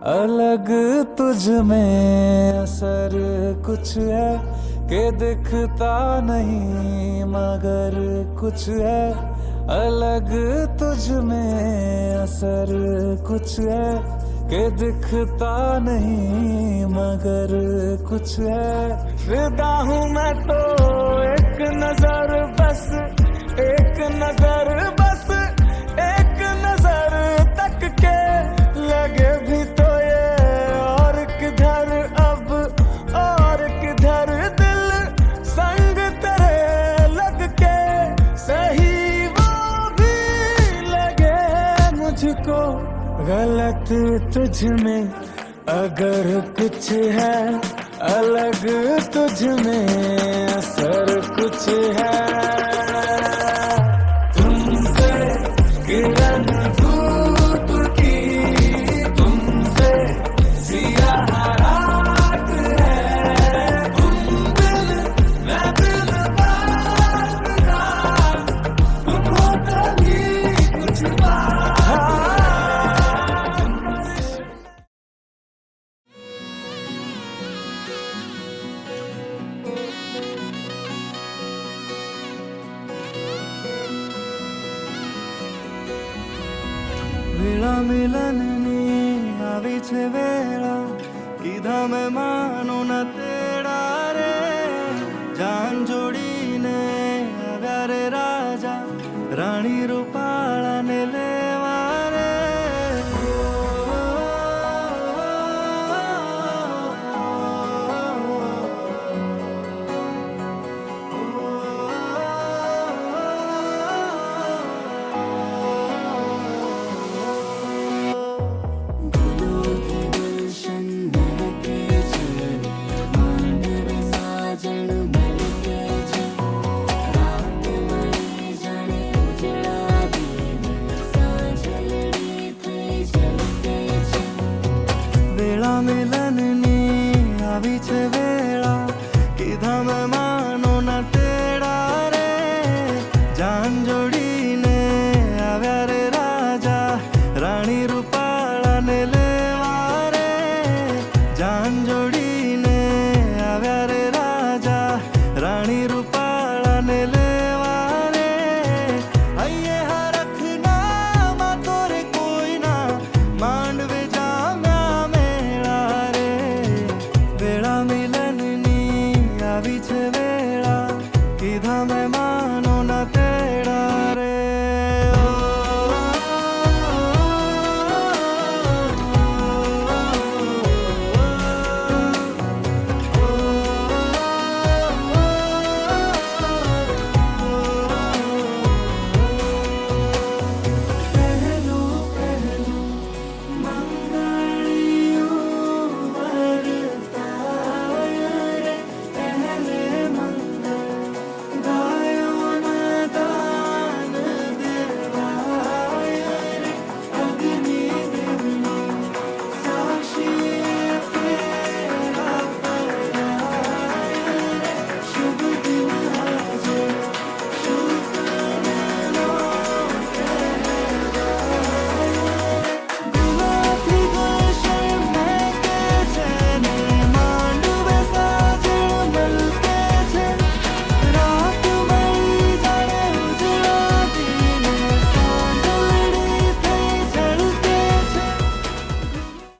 अलग तुझ में असर कुछ है कि दिखता नहीं मगर कुछ है। अलग तुझ में असर कुछ है कि दिखता नहीं मगर कुछ है। फिदा हूँ मैं तो एक नजर बस, एक नजर बस, एक नजर तक के लगे भी तो ये और किधर अब और किधर दिल संग तेरे लग के सही वो भी लगे मुझको गलत तुझ में अगर कुछ है। अलग तुझ में असर कुछ है। तुमसे किरण धूप की, तुमसे सियाह रात है। तुम दिल मैं दिल बात का, तुम हो कभी कुछ बात। વેળા મિલનની આવી છે વેળા, કીધા મેં માનો ના તેડા રે. જાન જોડીને આવ્યા રે રાજા, રાણી રૂપાળાને લે